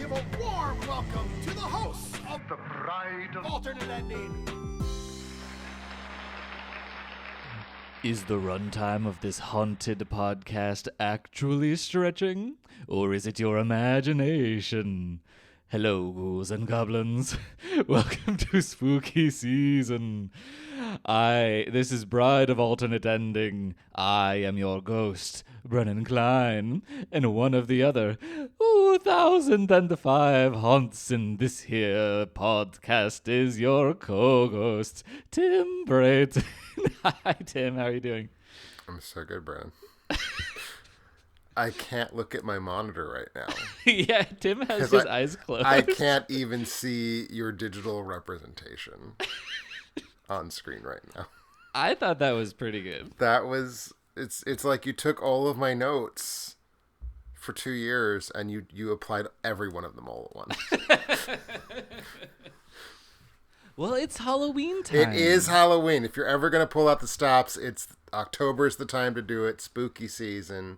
give a warm welcome to the hosts of The Bride of Alternate Ending. Is the runtime of this haunted podcast actually stretching? Or is it your imagination? Hello, ghouls and goblins. Welcome to spooky season. This is Bride of Alternate Ending. I am your ghost, Brennan Klein, and one of the other 1,005 haunts in this here podcast is your co-ghost, Tim Brayton. Hi, Tim. How are you doing? I'm so good, Brennan. I can't look at my monitor right now. Yeah, Tim has his eyes closed. I can't even see your digital representation on screen right now. I thought that was pretty good. It's like you took all of my notes for 2 years and you applied every one of them all at once. Well, it's Halloween time. It is Halloween. If you're ever going to pull out the stops, October's the time to do it. Spooky season.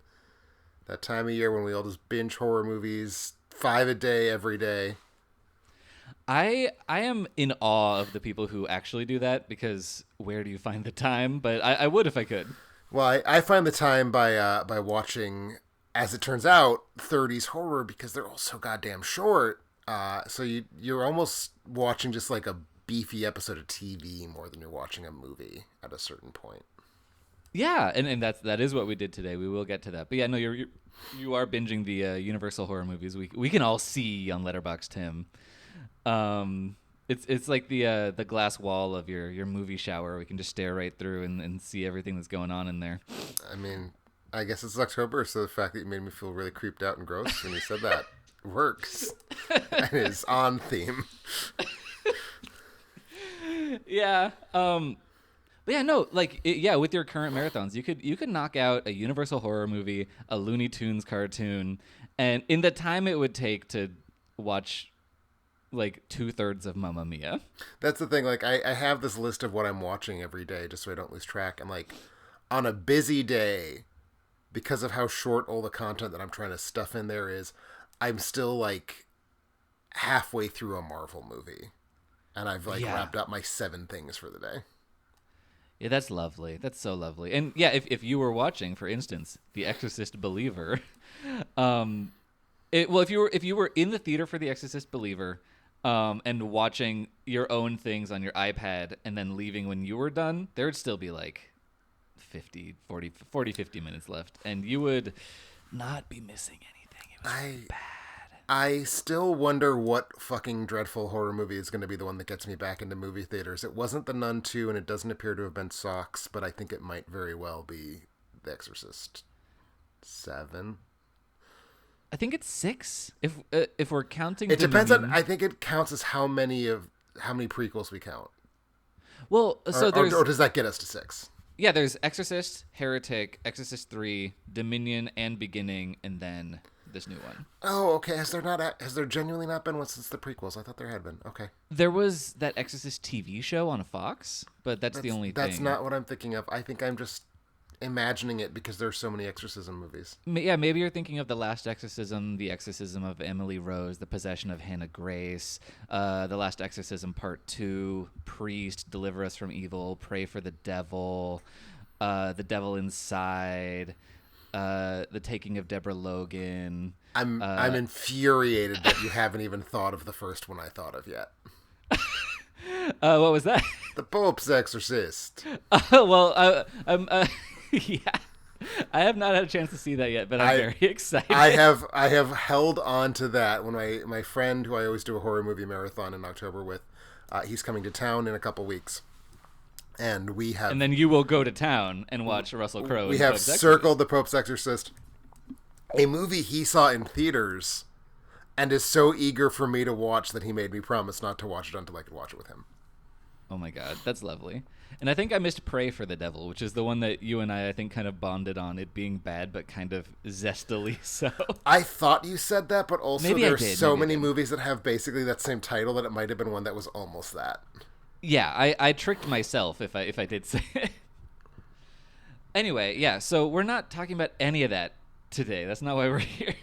That time of year when we all just binge horror movies 5 a day every day. I am in awe of the people who actually do that, because where do you find the time? But I would if I could. Well, I find the time by watching, as it turns out, 30s horror, because they're all so goddamn short. So you're almost watching just like a beefy episode of TV more than you're watching a movie at a certain point. Yeah, and that is what we did today. We will get to that. But yeah, no, you are binging the Universal horror movies. We can all see on Letterboxd, Tim. It's like the glass wall of your movie shower. We can just stare right through and see everything that's going on in there. I mean, I guess it's October, so the fact that you made me feel really creeped out and gross when you said that works. And is on theme. Yeah. But yeah, no, like, with your current marathons, you could knock out a Universal horror movie, a Looney Tunes cartoon, and in the time it would take to watch like 2/3 of Mamma Mia. That's the thing. Like, I have this list of what I'm watching every day just so I don't lose track. And like, on a busy day, because of how short all the content that I'm trying to stuff in there is, I'm still like halfway through a Marvel movie. And I've wrapped up my 7 things for the day. Yeah, that's lovely. That's so lovely. And yeah, if you were watching, for instance, The Exorcist Believer, if you were in the theater for The Exorcist Believer, and watching your own things on your iPad and then leaving when you were done, there would still be like 50 minutes left, and you would not be missing anything. It was bad. I still wonder what fucking dreadful horror movie is going to be the one that gets me back into movie theaters. It wasn't The Nun 2, and it doesn't appear to have been Socks, but I think it might very well be The Exorcist 7. I think it's 6. If we're counting, it depends on. I think it counts as how many prequels we count. Well, so or does that get us to 6? Yeah, there's Exorcist, Heretic, Exorcist 3, Dominion, and Beginning, and then this new one. Oh, okay. Has there genuinely not been one since the prequels? I thought there had been. Okay. There was that Exorcist TV show on Fox, but that's the only thing. That's not what I'm thinking of. I think I'm just imagining it because there's so many exorcism movies. Yeah, maybe you're thinking of The Last Exorcism, The Exorcism of Emily Rose, The Possession of Hannah Grace, The Last Exorcism Part 2, Priest, Deliver Us from Evil, Pray for the Devil, The Devil Inside, The Taking of Deborah Logan. I'm infuriated that you haven't even thought of the first one I thought of yet. What was that? The Pope's Exorcist. Yeah, I have not had a chance to see that yet, but I'm very excited. I have held on to that. When my friend, who I always do a horror movie marathon in October with, he's coming to town in a couple weeks, and then you will go to town and watch Russell Crowe. We have circled The Pope's Exorcist, a movie he saw in theaters, and is so eager for me to watch that he made me promise not to watch it until I could watch it with him. Oh my God, that's lovely. And I think I missed Pray for the Devil, which is the one that you and I think, kind of bonded on it being bad, but kind of zestily so. I thought you said that, but also Maybe there's so many movies that have basically that same title that it might have been one that was almost that. Yeah, I tricked myself if I did say it. Anyway, yeah, so we're not talking about any of that today. That's not why we're here.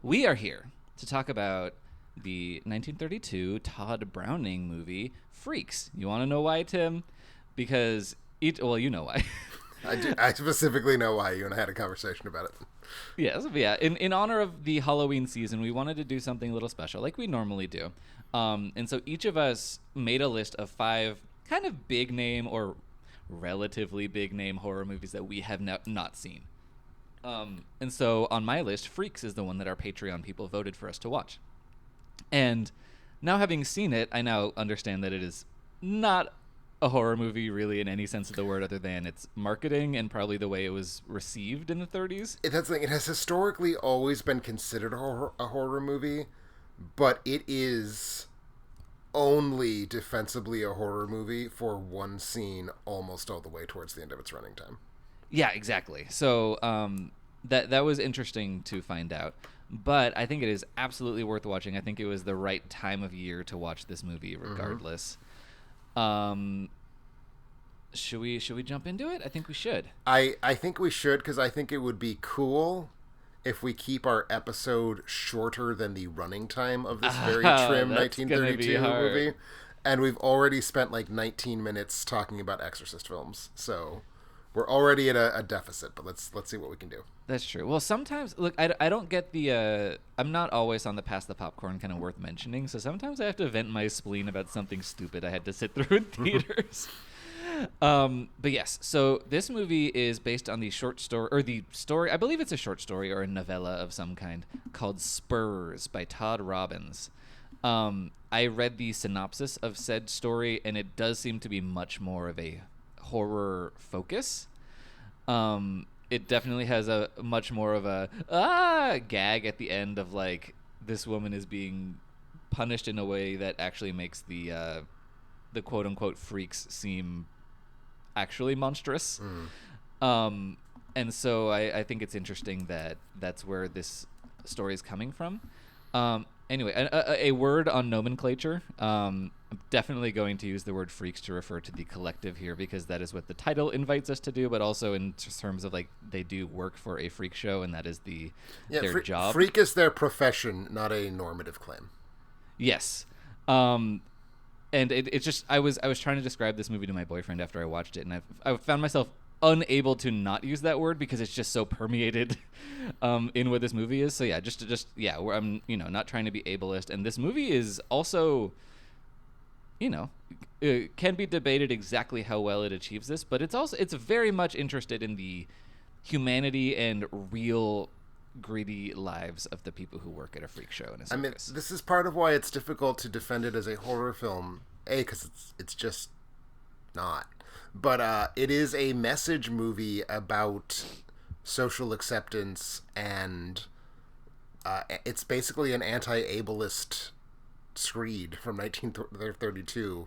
We are here to talk about the 1932 Tod Browning movie, Freaks. You want to know why, Tim? Because, well, you know why. I specifically know why. You and I had a conversation about it. Yes, yeah. In honor of the Halloween season, we wanted to do something a little special, like we normally do. And so each of us made a list of 5 kind of big name or relatively big name horror movies that we have not seen. And so on my list, Freaks is the one that our Patreon people voted for us to watch. And now having seen it, I now understand that it is not a horror movie really in any sense of the word, other than its marketing and probably the way it was received in the 30s. That's the thing. It has historically always been considered a horror movie, but it is only defensibly a horror movie for one scene almost all the way towards the end of its running time. Yeah, exactly. So that was interesting to find out. But I think it is absolutely worth watching. I think it was the right time of year to watch this movie regardless. Should we jump into it? I think we should. I think we should, because I think it would be cool if we keep our episode shorter than the running time of this very trim 1932 movie. And we've already spent like 19 minutes talking about Exorcist films, so we're already at a deficit. But let's see what we can do. That's true. Well, sometimes look, I don't get the. I'm not always on the pass the popcorn kind of worth mentioning. So sometimes I have to vent my spleen about something stupid I had to sit through in theaters. But yes, so this movie is based on the short story, or the story, I believe it's a short story or a novella of some kind, called Spurs by Tod Robbins. I read the synopsis of said story, and it does seem to be much more of a horror focus. It definitely has a much more of a gag at the end of like this woman is being punished in a way that actually makes the quote unquote freaks seem actually monstrous. And so I think it's interesting that that's where this story is coming from. Anyway, a word on nomenclature. I'm definitely going to use the word freaks to refer to the collective here, because that is what the title invites us to do, but also in terms of like they do work for a freak show, and that is their job. Freak is their profession, not a normative claim. Yes. And it's just I was trying to describe this movie to my boyfriend after I watched it, and I found myself unable to not use that word because it's just so permeated in what this movie is. So yeah, where I'm not trying to be ableist, and this movie is also it can be debated exactly how well it achieves this, but it's very much interested in the humanity and real greedy lives of the people who work at a freak show and a circus. This is part of why it's difficult to defend it as a horror film. Because it's just not. But it is a message movie about social acceptance, and it's basically an anti-ableist screed from 1932,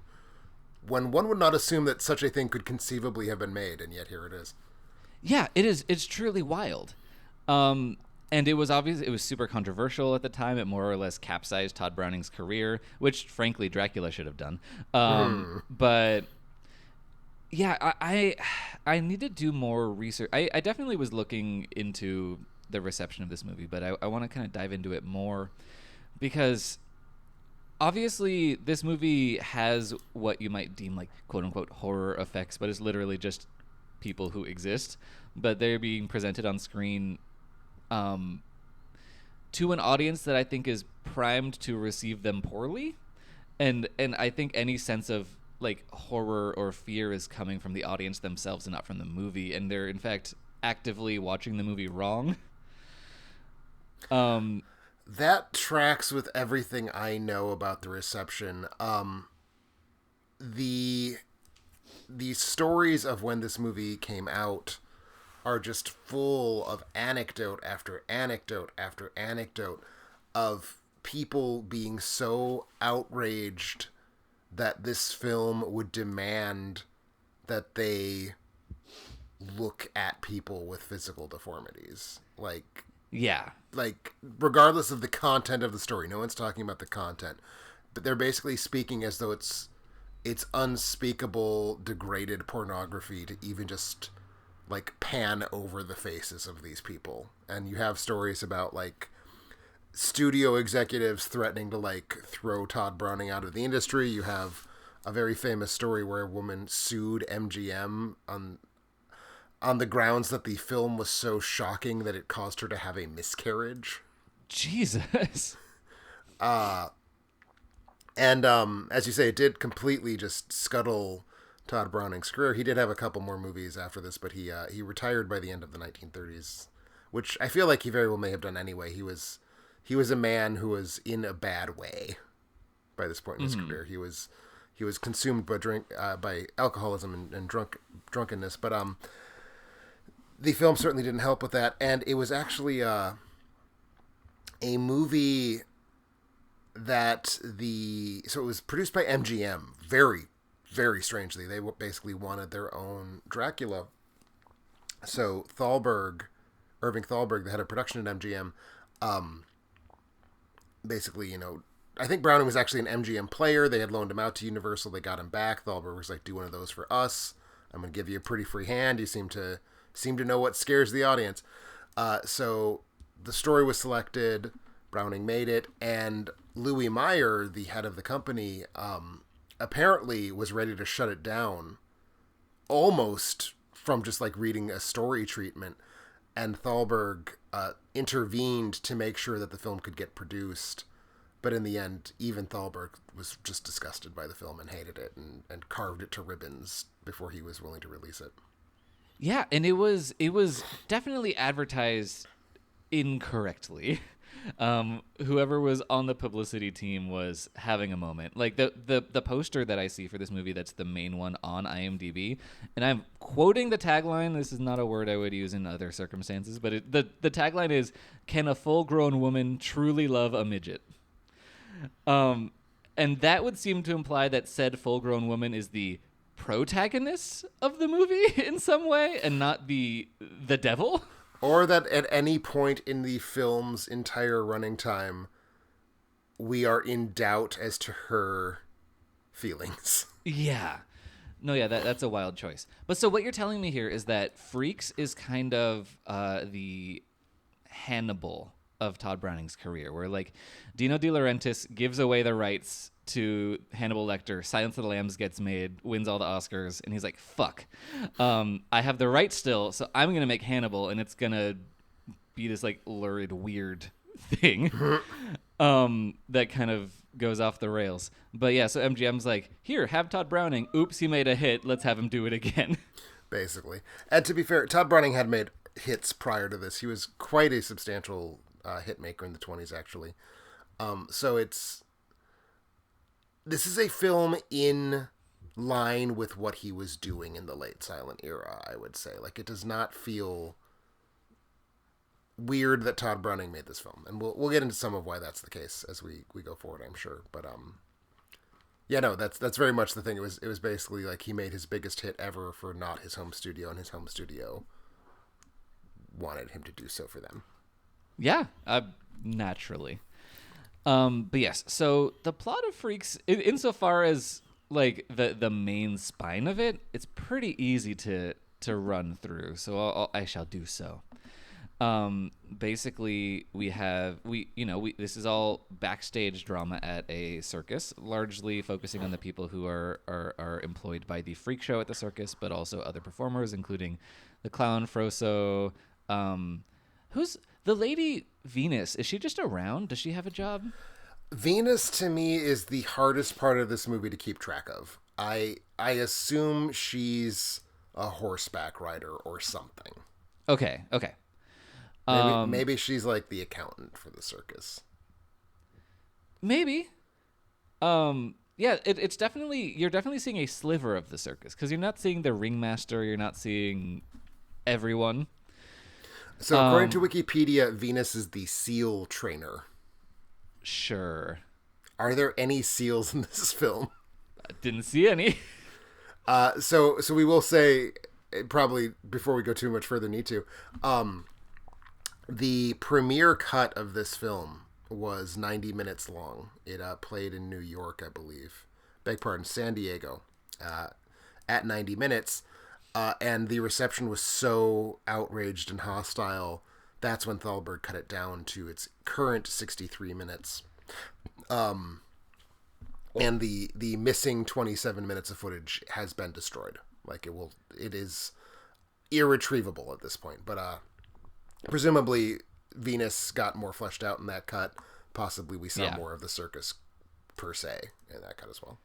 when one would not assume that such a thing could conceivably have been made, and yet here it is. Yeah, it is. It's truly wild. And it was obvious, it was super controversial at the time. It more or less capsized Tod Browning's career, which, frankly, Dracula should have done. But, yeah, I need to do more research. I definitely was looking into the reception of this movie, but I want to kind of dive into it more, because obviously this movie has what you might deem like quote-unquote horror effects, but it's literally just people who exist, but they're being presented on screen to an audience that I think is primed to receive them poorly, and I think any sense of like horror or fear is coming from the audience themselves and not from the movie, and they're in fact actively watching the movie wrong. That tracks with everything I know about the reception. The stories of when this movie came out are just full of anecdote after anecdote after anecdote of people being so outraged that this film would demand that they look at people with physical deformities. Like, regardless of the content of the story, no one's talking about the content, but they're basically speaking as though it's unspeakable, degraded pornography to even just like pan over the faces of these people. And you have stories about like studio executives threatening to like throw Tod Browning out of the industry. You have a very famous story where a woman sued MGM on the grounds that the film was so shocking that it caused her to have a miscarriage. Jesus. And as you say, it did completely just scuttle Tod Browning's career. He did have a couple more movies after this, but he retired by the end of the 1930s, which I feel like he very well may have done anyway. He was a man who was in a bad way by this point in his career. He was consumed by alcoholism and drunkenness, but the film certainly didn't help with that. And it was actually a movie that so it was produced by MGM. Very, very strangely, they basically wanted their own Dracula. So Irving Thalberg, the head of production at MGM, basically, I think Browning was actually an MGM player. They had loaned him out to Universal. They got him back. Thalberg was like, do one of those for us. I'm going to give you a pretty free hand. You seem to know what scares the audience. So the story was selected. Browning made it. And Louis Meyer, the head of the company, apparently was ready to shut it down almost from just like reading a story treatment. And Thalberg intervened to make sure that the film could get produced. But in the end, even Thalberg was just disgusted by the film and hated it and carved it to ribbons before he was willing to release it. Yeah, and it was definitely advertised incorrectly. Whoever was on the publicity team was having a moment. Like the poster that I see for this movie, that's the main one on IMDb, and I'm quoting the tagline. This is not a word I would use in other circumstances, but the tagline is, "Can a full-grown woman truly love a midget?" And that would seem to imply that said full-grown woman is the protagonist of the movie in some way, and not the devil. Or that at any point in the film's entire running time, we are in doubt as to her feelings. Yeah. No, yeah, that's a wild choice. But so what you're telling me here is that Freaks is kind of the Hannibal of Tod Browning's career, where like Dino De Laurentiis gives away the rights to Hannibal Lecter, Silence of the Lambs gets made, wins all the Oscars, and he's like, fuck, I have the rights still, so I'm going to make Hannibal, and it's going to be this like lurid, weird thing that kind of goes off the rails. But yeah, so MGM's like, here, have Tod Browning. Oops, he made a hit. Let's have him do it again. Basically. And to be fair, Tod Browning had made hits prior to this. He was quite a substantial hit maker in the 1920s, actually. So this is a film in line with what he was doing in the late silent era, I would say. Like, it does not feel weird that Tod Browning made this film. And we'll get into some of why that's the case as we go forward, I'm sure. But yeah, no, that's very much the thing. It was basically like he made his biggest hit ever for not his home studio, and his home studio wanted him to do so for them. Yeah, naturally. But yes, so the plot of Freaks, insofar as like the main spine of it, it's pretty easy to run through. So I shall do so. Basically, this is all backstage drama at a circus, largely focusing on the people who are employed by the freak show at the circus, but also other performers, including the clown Froso. Who's the lady Venus? Is she just around? Does she have a job? Venus, to me, is the hardest part of this movie to keep track of. I assume she's a horseback rider or something. Okay. Maybe she's like the accountant for the circus. Maybe. Yeah, it's definitely, you're definitely seeing a sliver of the circus, because you're not seeing the ringmaster, you're not seeing everyone. So according to Wikipedia, Venus is the seal trainer. Sure. Are there any seals in this film? I didn't see any. So we will say, probably before we go too much further, need to, the premiere cut of this film was 90 minutes long. It played in New York, I believe. Beg pardon, San Diego, at 90 minutes. And the reception was so outraged and hostile that's when Thalberg cut it down to its current 63 minutes. And the missing 27 minutes of footage has been destroyed. Like it is irretrievable at this point. But presumably Venus got more fleshed out in that cut. Possibly we saw more of the circus per se in that cut as well.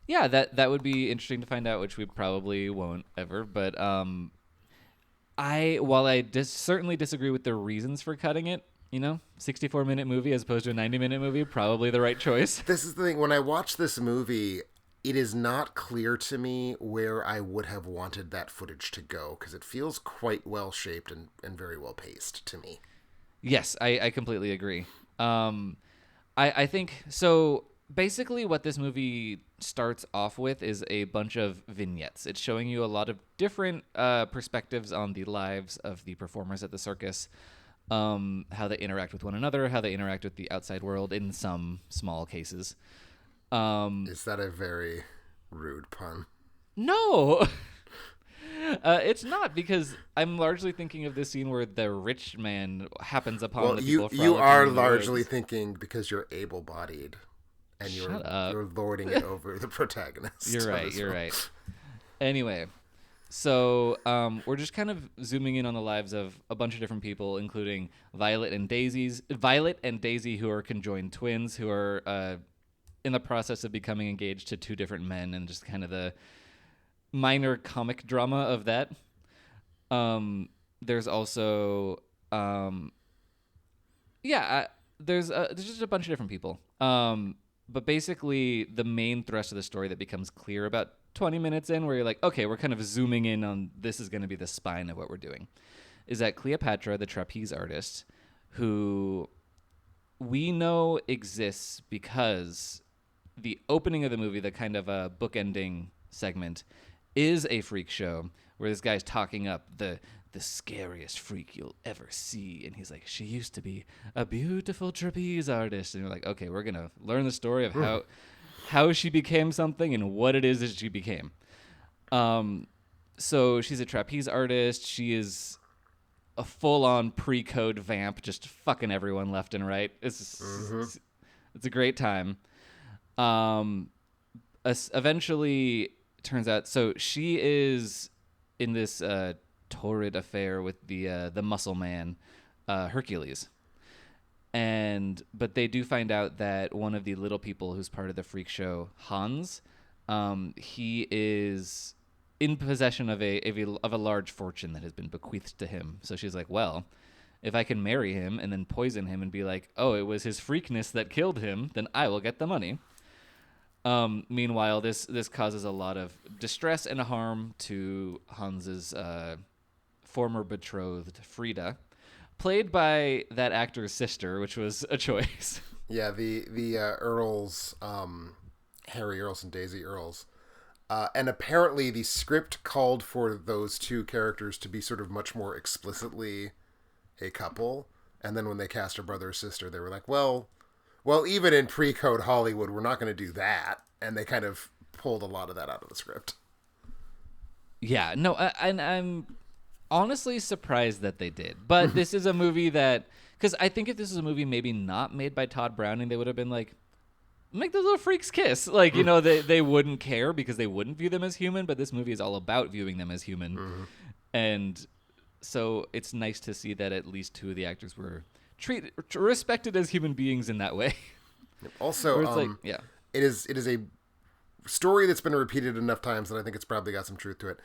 Yeah, that would be interesting to find out, which we probably won't ever. But while I certainly disagree with the reasons for cutting it, 64-minute movie as opposed to a 90-minute movie, probably the right choice. This is the thing. When I watch this movie, it is not clear to me where I would have wanted that footage to go, because it feels quite well-shaped and very well-paced to me. Yes, I completely agree. I think, so basically what this movie starts off with is a bunch of vignettes. It's showing you a lot of different perspectives on the lives of the performers at the circus. How they interact with one another, how they interact with the outside world in some small cases. Is that a very rude pun? No! It's not, because I'm largely thinking of the scene where the rich man happens upon the people frolicking you are in the largely woods. thinking because you're able-bodied and Shut up. you're lording it over the protagonist. You're right. Anyway, so we're just kind of zooming in on the lives of a bunch of different people, including Violet and Daisy, who are conjoined twins, who are in the process of becoming engaged to two different men, and just kind of the minor comic drama of that. There's also there's just a bunch of different people. But basically the main thrust of the story that becomes clear about 20 minutes in, where you're like, okay, we're kind of zooming in on this is going to be the spine of what we're doing, is that Cleopatra, the trapeze artist, who we know exists because the opening of the movie, the kind of a bookending segment, is a freak show where this guy's talking up the scariest freak you'll ever see, and he's like, she used to be a beautiful trapeze artist, and you're like, okay, we're gonna learn the story of how she became something and what it is that she became. So she's a trapeze artist. She is a full-on pre-code vamp, just fucking everyone left and right. It's a great time. Eventually turns out, so she is in this torrid affair with the muscle man, Hercules, but they do find out that one of the little people who's part of the freak show, Hans, he is in possession of a large fortune that has been bequeathed to him. So she's like, well, if I can marry him and then poison him and be like, oh, it was his freakness that killed him, then I will get the money. Meanwhile, this causes a lot of distress and harm to Hans's former betrothed, Frida, played by that actor's sister, which was a choice. Yeah, the Earls, Harry Earls and Daisy Earls. And apparently the script called for those two characters to be sort of much more explicitly a couple. And then when they cast a brother or sister, they were like, well, even in pre-code Hollywood, we're not going to do that. And they kind of pulled a lot of that out of the script. Yeah, no, and I'm honestly surprised that they did. But this is a movie that, because I think if this was a movie maybe not made by Tod Browning, they would have been like, make those little freaks kiss. Like, they wouldn't care because they wouldn't view them as human. But this movie is all about viewing them as human. And so it's nice to see that at least two of the actors were respected as human beings in that way. Also, it is a story that's been repeated enough times that I think it's probably got some truth to it.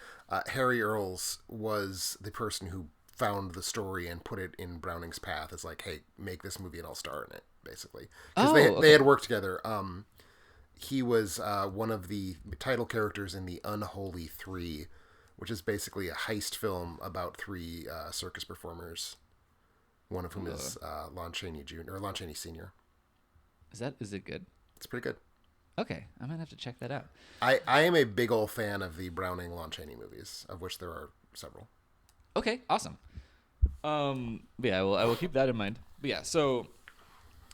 Harry Earls was the person who found the story and put it in Browning's path. It's like, hey, make this movie and I'll star in it, basically. Because they had worked together. He was one of the title characters in The Unholy Three, which is basically a heist film about three circus performers, one of whom is Lon Chaney Jr. or Lon Chaney Sr. Is it good? It's pretty good. Okay, I might have to check that out. I am a big old fan of the Browning Lon Chaney movies, of which there are several. Okay, awesome. Yeah, I will keep that in mind. But yeah, so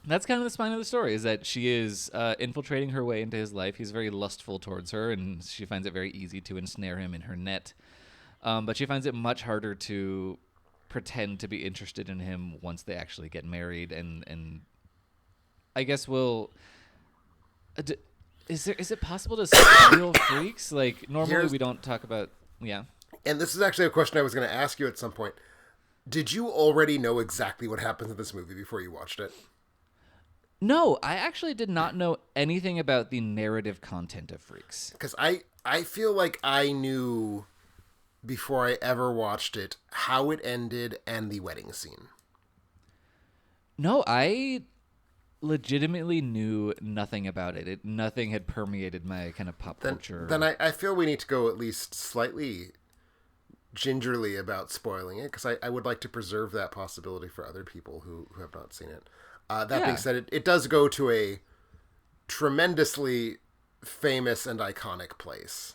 that's kind of the spine of the story, is that she is infiltrating her way into his life. He's very lustful towards her, and she finds it very easy to ensnare him in her net. But she finds it much harder to pretend to be interested in him once they actually get married, and I guess we'll. Is it possible to spoil Freaks? Like normally we don't talk about. Yeah. And this is actually a question I was going to ask you at some point. Did you already know exactly what happens in this movie before you watched it? No, I actually did not know anything about the narrative content of Freaks. Because I feel like I knew before I ever watched it how it ended and the wedding scene. No, I legitimately knew nothing about it. Nothing had permeated my kind of pop culture. Then I feel we need to go at least slightly gingerly about spoiling it, because I would like to preserve that possibility for other people who have not seen it. Being said, it does go to a tremendously famous and iconic place.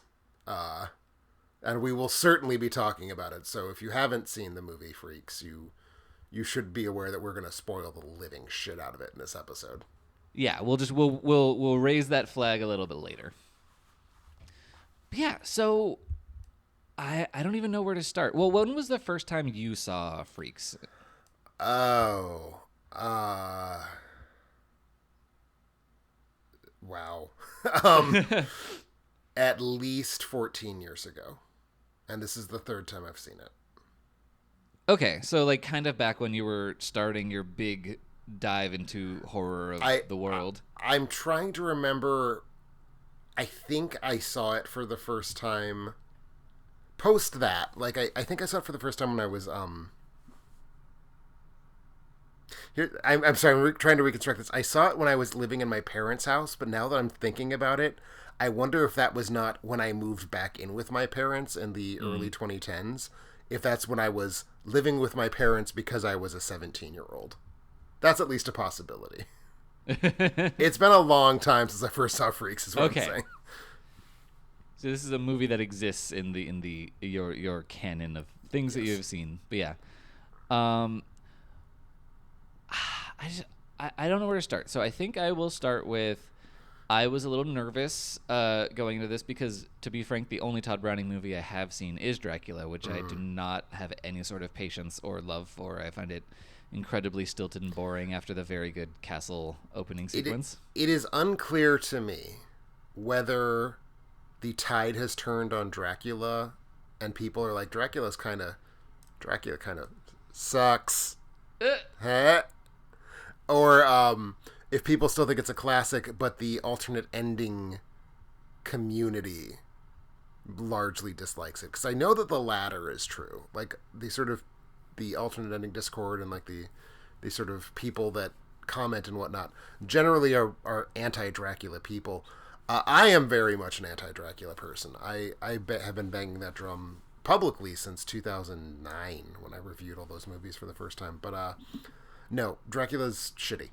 And we will certainly be talking about it. So if you haven't seen the movie Freaks, you should be aware that we're going to spoil the living shit out of it in this episode. Yeah, we'll raise that flag a little bit later. But yeah, so I don't even know where to start. Well, when was the first time you saw Freaks? Oh, wow. At least 14 years ago. And this is the third time I've seen it. Okay, so like kind of back when you were starting your big dive into horror of the world. I'm trying to remember. I think I saw it for the first time post that. Like, I think I saw it for the first time when I was, Here, I'm sorry, I'm trying to reconstruct this. I saw it when I was living in my parents' house, but now that I'm thinking about it, I wonder if that was not when I moved back in with my parents in the early 2010s. If that's when I was living with my parents because I was a 17-year-old. That's at least a possibility. It's been a long time since I first saw Freaks, is what I'm saying. So this is a movie that exists in your canon of things that you have seen. But yeah. I don't know where to start. So I think I will start with, I was a little nervous going into this because, to be frank, the only Tod Browning movie I have seen is Dracula, which I do not have any sort of patience or love for. I find it incredibly stilted and boring after the very good castle opening sequence. It is unclear to me whether the tide has turned on Dracula and people are like, Dracula kind of sucks. Huh? Or if people still think it's a classic, but the alternate ending community largely dislikes it. Because I know that the latter is true. Like, the alternate ending Discord and, like, the sort of people that comment and whatnot generally are anti-Dracula people. I am very much an anti-Dracula person. I have been banging that drum publicly since 2009 when I reviewed all those movies for the first time. But, no, Dracula's shitty.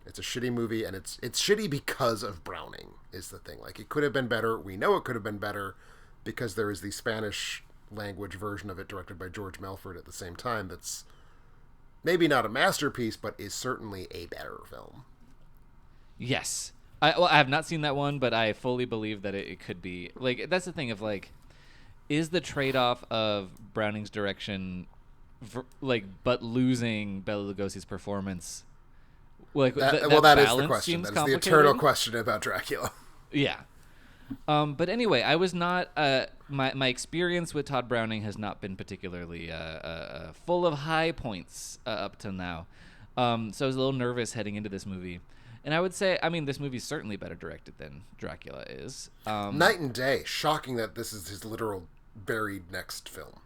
It's a shitty movie, and it's shitty because of Browning, is the thing. Like, it could have been better. We know it could have been better because there is the Spanish language version of it directed by George Melford at the same time that's maybe not a masterpiece, but is certainly a better film. Yes. I have not seen that one, but I fully believe that it could be. Like, that's the thing of, like, is the trade-off of Browning's direction, but losing Bela Lugosi's performance... Like, that is the question. That is the eternal question about Dracula. Yeah. But anyway, I was not... my experience with Tod Browning has not been particularly full of high points up to now. So I was a little nervous heading into this movie. And I would say, I mean, this movie's certainly better directed than Dracula is. Night and day. Shocking that this is his literal buried next film.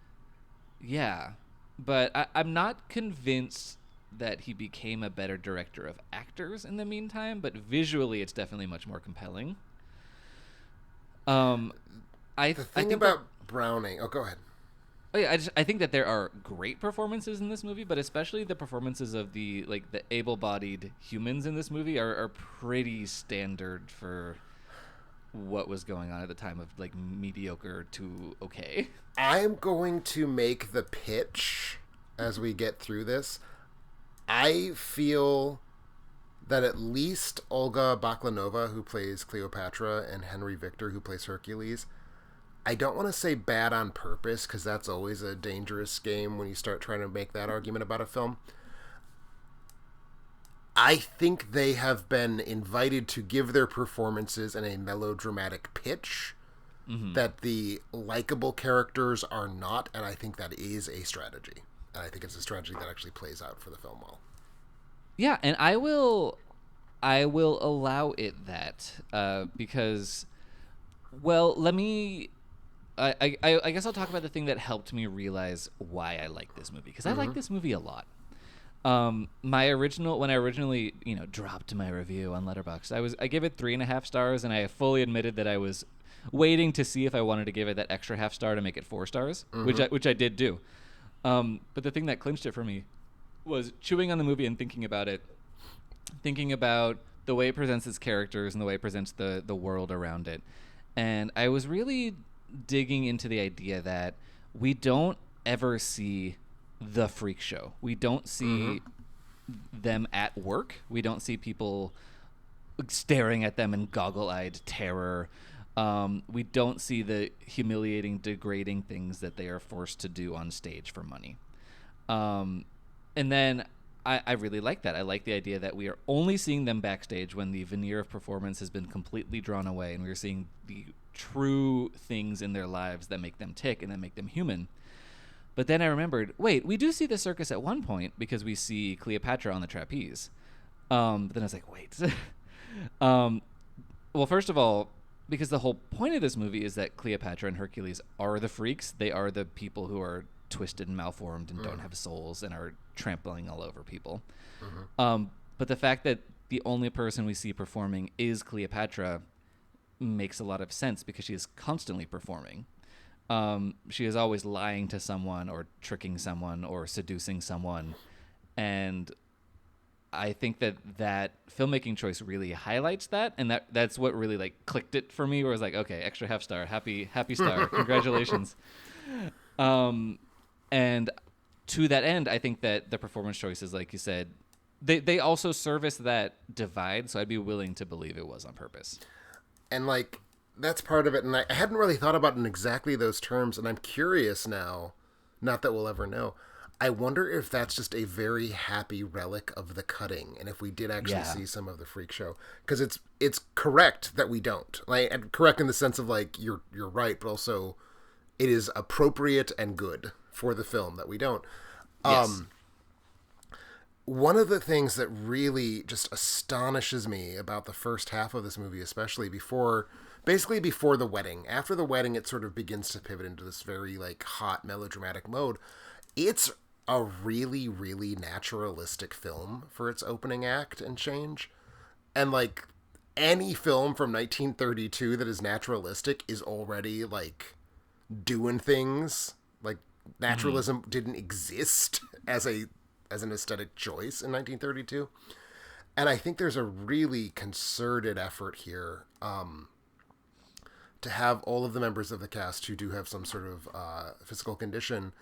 Yeah. But I'm not convinced that he became a better director of actors in the meantime, but visually it's definitely much more compelling. The thing about Browning... Oh, go ahead. Oh, yeah, I think that there are great performances in this movie, but especially the performances of the able-bodied humans in this movie are pretty standard for what was going on at the time of, like, mediocre to okay. I'm going to make the pitch as we get through this. I feel that at least Olga Baklanova, who plays Cleopatra, and Henry Victor, who plays Hercules, I don't want to say bad on purpose, because that's always a dangerous game when you start trying to make that argument about a film. I think they have been invited to give their performances in a melodramatic pitch that the likable characters are not, and I think that is a strategy. And I think it's a strategy that actually plays out for the film well. Yeah, and I will allow it that because, well, let me. I guess I'll talk about the thing that helped me realize why I like this movie, because I like this movie a lot. When I originally dropped my review on Letterboxd, I gave it 3.5 stars, and I fully admitted that I was waiting to see if I wanted to give it that extra half star to make it 4 stars, which I did do. But the thing that clinched it for me was chewing on the movie and thinking about it, thinking about the way it presents its characters and the way it presents the world around it. And I was really digging into the idea that we don't ever see the freak show. We don't see them at work. We don't see people staring at them in goggle-eyed terror. We don't see the humiliating, degrading things that they are forced to do on stage for money. And then I really like that. I like the idea that we are only seeing them backstage when the veneer of performance has been completely drawn away, and we're seeing the true things in their lives that make them tick and that make them human. But then I remembered, wait, we do see the circus at one point because we see Cleopatra on the trapeze. But then I was like, wait. Well, first of all, because the whole point of this movie is that Cleopatra and Hercules are the freaks. They are the people who are twisted and malformed and don't have souls and are trampling all over people. But the fact that the only person we see performing is Cleopatra makes a lot of sense, because she is constantly performing. She is always lying to someone or tricking someone or seducing someone. And I think that filmmaking choice really highlights that. And that's what really clicked it for me, where I was like, okay, extra half star, happy star. Congratulations. And to that end, I think that the performance choices, like you said, they also service that divide. So I'd be willing to believe it was on purpose. And that's part of it. And I hadn't really thought about it in exactly those terms. And I'm curious now, not that we'll ever know. I wonder if that's just a very happy relic of the cutting, and if we did actually see some of the freak show, because it's correct that we don't. And correct in the sense of you're right, but also it is appropriate and good for the film that we don't. Yes. One of the things that really just astonishes me about the first half of this movie, especially before the wedding. After the wedding, it sort of begins to pivot into this very hot melodramatic mode. It's a really, really naturalistic film for its opening act and change. And any film from 1932 that is naturalistic is already doing things. Naturalism didn't exist as an aesthetic choice in 1932. And I think there's a really concerted effort here to have all of the members of the cast who do have some sort of physical condition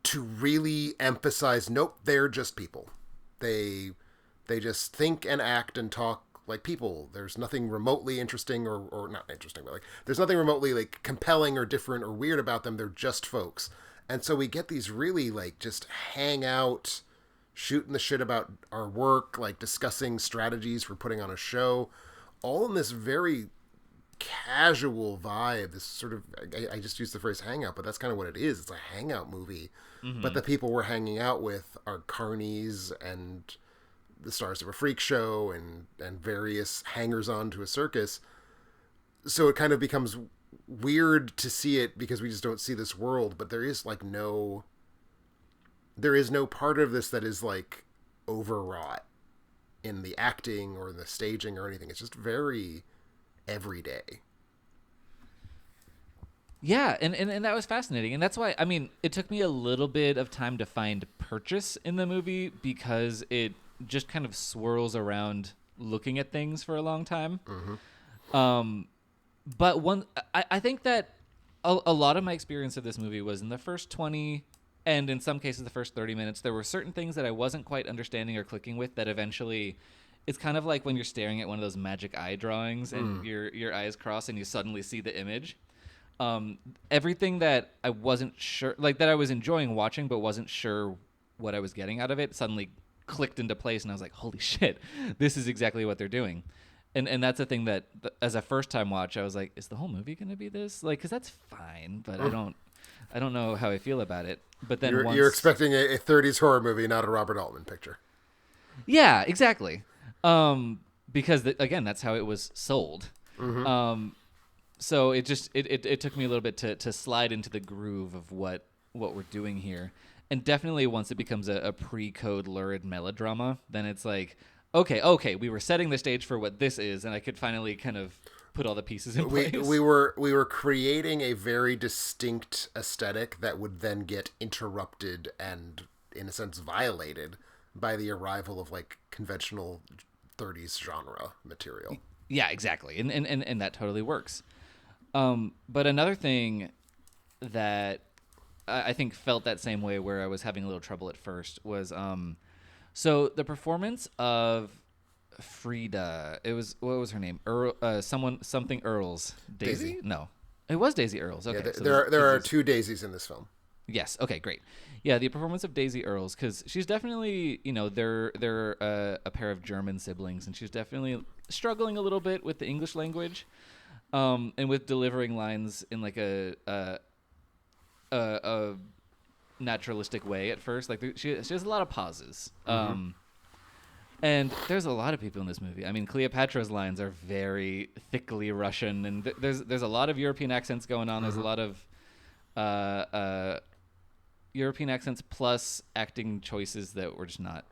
to really emphasize, nope, they're just people. They just think and act and talk like people. There's nothing remotely interesting or not interesting, but there's nothing remotely compelling or different or weird about them. They're just folks. And so we get these really just hang out, shooting the shit about our work, discussing strategies for putting on a show, all in this very casual vibe. This sort of, I just used the phrase hangout, but that's kind of what it is. It's a hangout movie. But the people we're hanging out with are carnies and the stars of a freak show and various hangers-on to a circus. So it kind of becomes weird to see it because we just don't see this world, but there is no part of this that is overwrought in the acting or the staging or anything. It's just very everyday. Yeah, and that was fascinating. And that's why, it took me a little bit of time to find purchase in the movie, because it just kind of swirls around looking at things for a long time. But I think that a lot of my experience of this movie was in the first 20, and in some cases the first 30 minutes, there were certain things that I wasn't quite understanding or clicking with that eventually it's kind of like when you're staring at one of those magic eye drawings and your eyes cross and you suddenly see the image. Everything that I wasn't sure, like that I was enjoying watching but wasn't sure what I was getting out of it, suddenly clicked into place, and I was like, holy shit, this is exactly what they're doing. And that's a thing that as a first time watch, I was like, is the whole movie going to be this? Like, cause that's fine, but I don't know how I feel about it. But then you're expecting a 30s horror movie, not a Robert Altman picture. Yeah, exactly. Because again, that's how it was sold. So it just it took me a little bit to slide into the groove of what we're doing here. And definitely once it becomes a pre-code lurid melodrama, then it's like, okay, we were setting the stage for what this is, and I could finally kind of put all the pieces in place. We were creating a very distinct aesthetic that would then get interrupted and, in a sense, violated by the arrival of like conventional 30s genre material. Yeah, exactly. And that totally works. But another thing that I think felt that same way, where I was having a little trouble at first, was so the performance of Frida. It was, what was her name? Something Earls. Daisy? No, it was Daisy Earls. Okay, yeah, so there are two Daisies in this film. Yes. Okay. Great. Yeah, the performance of Daisy Earls, because she's definitely, they're a pair of German siblings, and she's definitely struggling a little bit with the English language, and with delivering lines in like a naturalistic way at first. Like she has a lot of pauses. And there's a lot of people in this movie. I mean, Cleopatra's lines are very thickly Russian, and there's a lot of European accents going on. There's a lot of European accents plus acting choices that were just not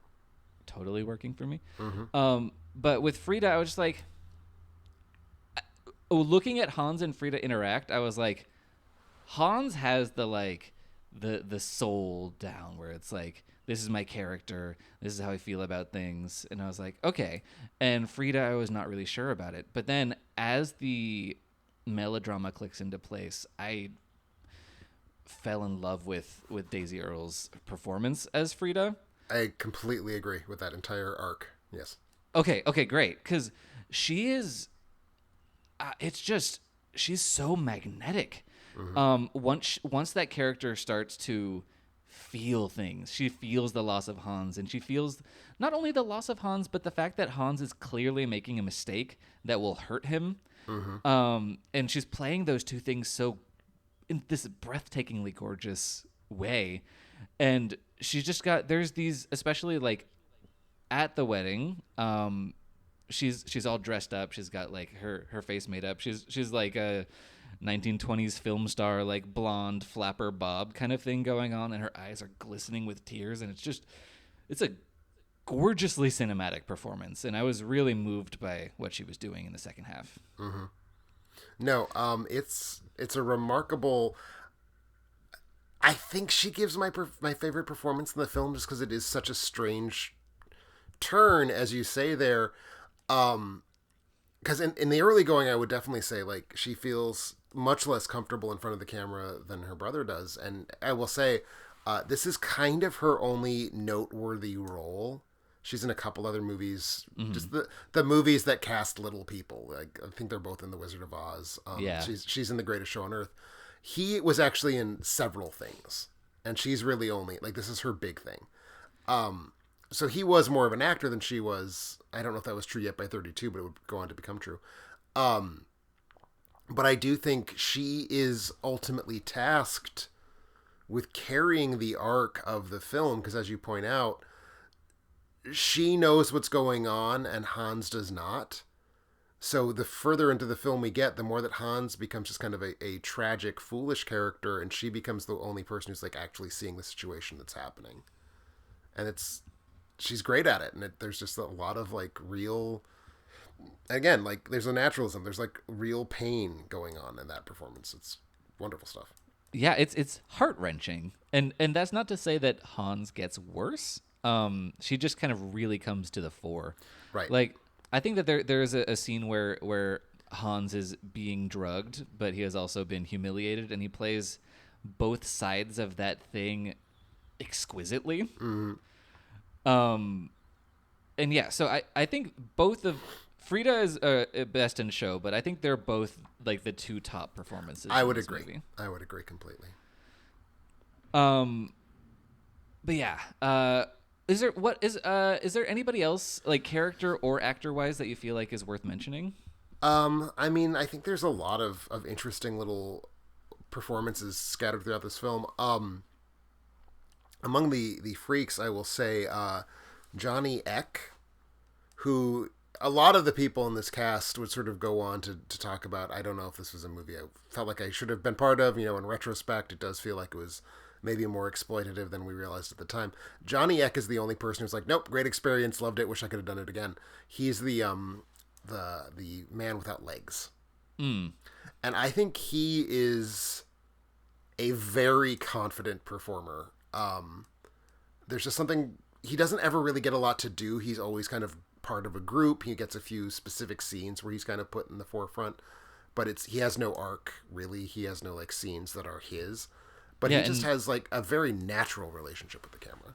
totally working for me. But with Frida, I was just like, looking at Hans and Frida interact, I was like, Hans has the soul down, where it's like, this is my character, this is how I feel about things. And I was like, okay. And Frida, I was not really sure about it. But then as the melodrama clicks into place, I fell in love with Daisy Earle's performance as Frida. I completely agree with that entire arc. Yes. Okay, great. Because she is, she's so magnetic. Once that character starts to feel things, she feels the loss of Hans, and she feels not only the loss of Hans, but the fact that Hans is clearly making a mistake that will hurt him. And she's playing those two things so in this breathtakingly gorgeous way. And she's just got, there's these, especially like at the wedding, she's all dressed up. She's got like her face made up. She's like a 1920s film star, like blonde flapper bob kind of thing going on, and her eyes are glistening with tears, and it's a gorgeously cinematic performance, and I was really moved by what she was doing in the second half. No, it's a remarkable. I think she gives my favorite performance in the film, just because it is such a strange turn, as you say there. Because in the early going, I would definitely say like she feels much less comfortable in front of the camera than her brother does, and I will say this is kind of her only noteworthy role. She's in a couple other movies, just the movies that cast little people. Like, I think they're both in The Wizard of Oz. She's in The Greatest Show on Earth. He was actually in several things, and she's really only, like, this is her big thing. So he was more of an actor than she was. I don't know if that was true yet by 32, but it would go on to become true. But I do think she is ultimately tasked with carrying the arc of the film, because as you point out, she knows what's going on and Hans does not. So the further into the film we get, the more that Hans becomes just kind of a tragic, foolish character, and she becomes the only person who's like actually seeing the situation that's happening. And she's great at it. And there's just a lot of like real, again, like there's a naturalism, there's like real pain going on in that performance. It's wonderful stuff. Yeah, it's heart-wrenching. And that's not to say that Hans gets worse. She just kind of really comes to the fore. Right. Like, I think that there's a scene where Hans is being drugged, but he has also been humiliated, and he plays both sides of that thing exquisitely. yeah, so I think both of Frida is best in show, but I think they're both like the two top performances. I in would this agree. movie. I would agree completely. But yeah, is there anybody else like character or actor wise that you feel like is worth mentioning? I mean, I think there's a lot of interesting little performances scattered throughout this film. Among the freaks, I will say Johnny Eck, who a lot of the people in this cast would sort of go on to talk about. I don't know if this was a movie I felt like I should have been part of. In retrospect, it does feel like it was maybe more exploitative than we realized at the time. Johnny Eck is the only person who's like, nope, great experience, loved it, wish I could have done it again. He's the man without legs. And I think he is a very confident performer. There's just something, he doesn't ever really get a lot to do. He's always kind of part of a group. He gets a few specific scenes where he's kind of put in the forefront, but he has no arc really. He has no like scenes that are his, but he just has like a very natural relationship with the camera.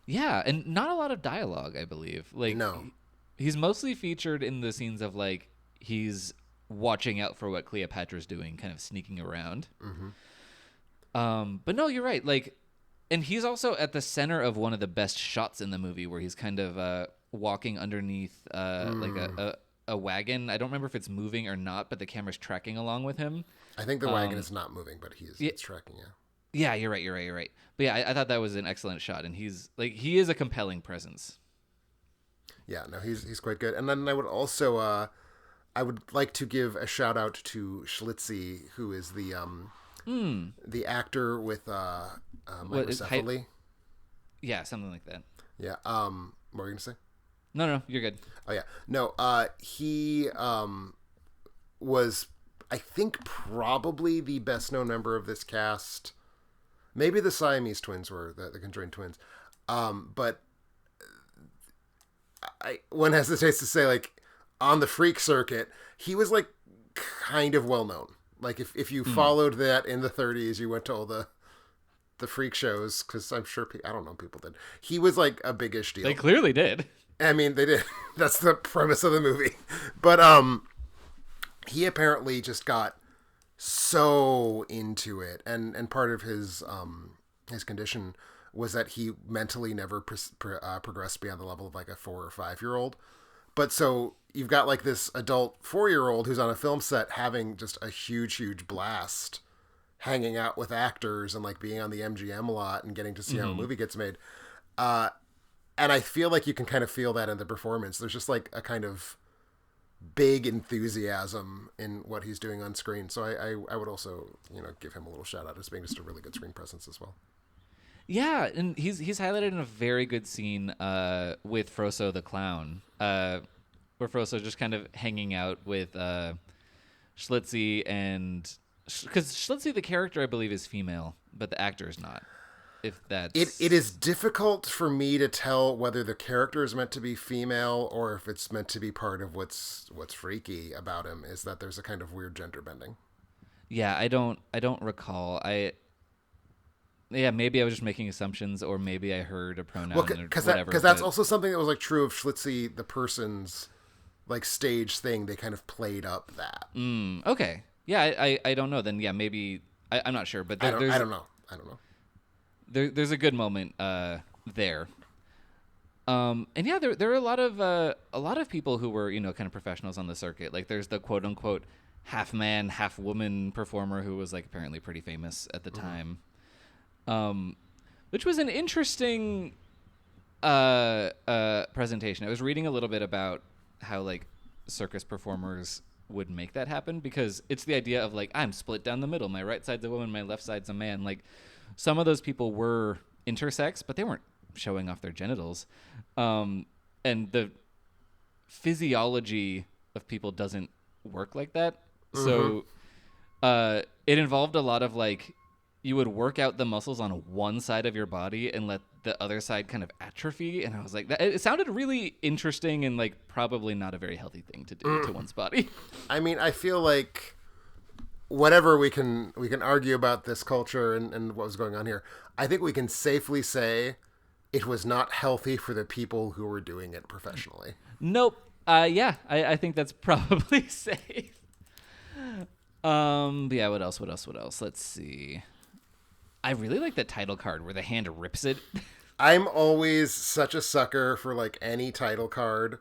Yeah, and not a lot of dialogue, I believe. Like, no. He's mostly featured in the scenes of like he's watching out for what Cleopatra's doing, kind of sneaking around. But no, you're right. Like, and he's also at the center of one of the best shots in the movie, where he's kind of walking underneath like a wagon. I don't remember if it's moving or not, but the camera's tracking along with him. I think the wagon is not moving, but it's tracking. Yeah. Yeah, you're right. But yeah, I thought that was an excellent shot, and he is a compelling presence. Yeah, no, he's quite good. And then I would also I would like to give a shout out to Schlitzie, who is the actor with microcephaly. Yeah, something like that. Yeah. What were you gonna say? No, you're good. Oh yeah, no. He was, I think, probably the best known member of this cast. Maybe the Siamese twins were the conjoined twins, but one hesitates to say, like, on the freak circuit, he was like kind of well known. Like if you followed that in the 30s, you went to all the freak shows, because I'm sure I don't know, people did. He was like a big-ish deal. They clearly did. I mean, they did. That's the premise of the movie. But he apparently just got so into it, and part of his condition was that he mentally never progressed beyond the level of like a 4 or 5 year old. But so you've got like this adult 4-year-old who's on a film set having just a huge blast, hanging out with actors and like being on the MGM a lot and getting to see how a movie gets made. And I feel like you can kind of feel that in the performance. There's just like a kind of big enthusiasm in what he's doing on screen. So I would also, give him a little shout out as being just a really good screen presence as well. Yeah, and he's highlighted in a very good scene with Froso the clown, where Froso's just kind of hanging out with Schlitzie, and because Schlitzie the character I believe is female, but the actor is not. If that's it is difficult for me to tell whether the character is meant to be female or if it's meant to be part of what's freaky about him is that there's a kind of weird gender bending. Yeah, I don't recall. Maybe I was just making assumptions, or maybe I heard a pronoun or whatever. Because that's also something that was like true of Schlitzie, the person's like stage thing. They kind of played up that. Okay. Yeah, I don't know. Then yeah, maybe I'm not sure, but I don't know. There's a good moment there. And yeah, there are a lot of people who were kind of professionals on the circuit. Like there's the quote unquote half man half woman performer who was like apparently pretty famous at the time. Which was an interesting presentation. I was reading a little bit about how like circus performers would make that happen, because it's the idea of like, I'm split down the middle. My right side's a woman, my left side's a man. Like some of those people were intersex, but they weren't showing off their genitals. And the physiology of people doesn't work like that. So it involved a lot of like, you would work out the muscles on one side of your body and let the other side kind of atrophy. And I was like, it sounded really interesting and like probably not a very healthy thing to do to one's body. I mean, I feel like whatever we can argue about this culture and what was going on here, I think we can safely say it was not healthy for the people who were doing it professionally. Nope. Yeah, I think that's probably safe. Yeah, what else? Let's see. I really like the title card where the hand rips it. I'm always such a sucker for like any title card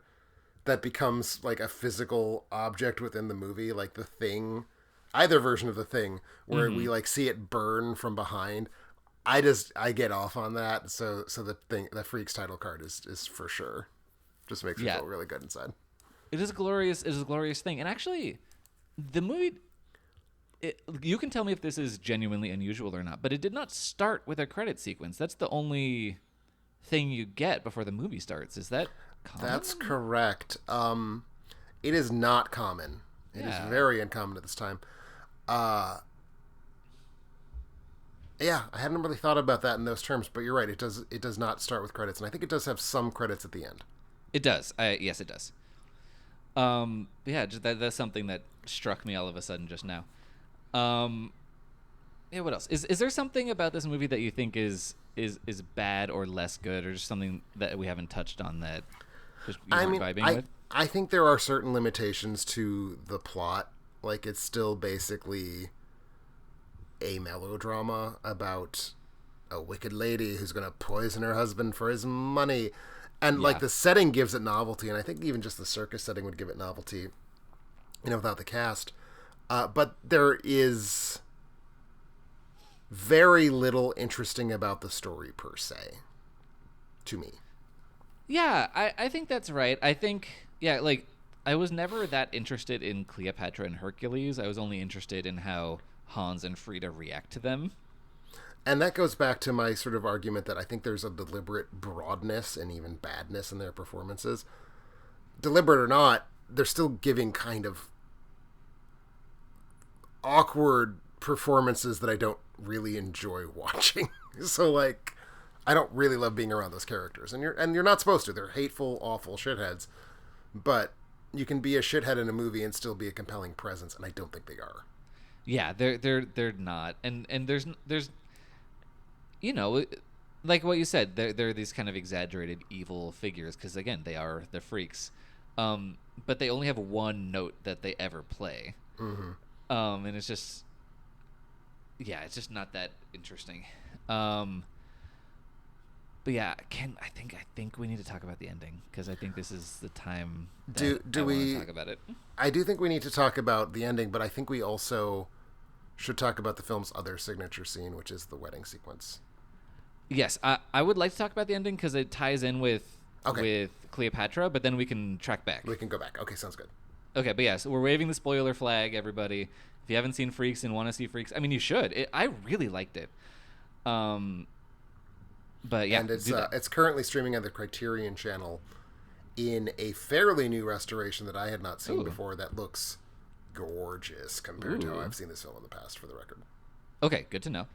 that becomes like a physical object within the movie, like The Thing, either version of The Thing, where we like see it burn from behind. I get off on that. So the Freaks title card is for sure. Just makes me feel really good inside. It is a glorious thing. And actually, the movie, you can tell me if this is genuinely unusual or not, but it did not start with a credit sequence. That's the only thing you get before the movie starts. Is that common? That's correct. It is not common. It is very uncommon at this time. Yeah, I hadn't really thought about that in those terms, but you're right. It does not start with credits, and I think it does have some credits at the end. It does. Yes, it does. Yeah, just that's something that struck me all of a sudden just now. Yeah, what else? Is there something about this movie that you think is bad or less good, or just something that we haven't touched on that just you weren't vibing with? I think there are certain limitations to the plot. Like, it's still basically a melodrama about a wicked lady who's going to poison her husband for his money. And, like, the setting gives it novelty, and I think even just the circus setting would give it novelty, without the cast. But there is very little interesting about the story, per se, to me. Yeah, I think that's right. I think, like, I was never that interested in Cleopatra and Hercules. I was only interested in how Hans and Frida react to them. And that goes back to my sort of argument that I think there's a deliberate broadness and even badness in their performances. Deliberate or not, they're still giving kind of awkward performances that I don't really enjoy watching. So, like, I don't really love being around those characters. And you're not supposed to. They're hateful, awful shitheads. But you can be a shithead in a movie and still be a compelling presence, and I don't think they are. Yeah, they're not. And there's like what you said, they're these kind of exaggerated evil figures because, again, they are the freaks. But they only have one note that they ever play. Mm-hmm. And it's just not that interesting. But yeah, I think we need to talk about the ending because I think this is the time that I want to talk about it. I do think we need to talk about the ending, but I think we also should talk about the film's other signature scene, which is the wedding sequence. Yes, I would like to talk about the ending because it ties in with Cleopatra, but then we can track back. We can go back. Okay, sounds good. Okay, but yeah, so we're waving the spoiler flag, everybody. If you haven't seen Freaks and want to see Freaks, I mean, you should. I really liked it. But yeah, and it's currently streaming on the Criterion Channel in a fairly new restoration that I had not seen before. That looks gorgeous compared to how I've seen this film in the past, for the record. Okay, good to know.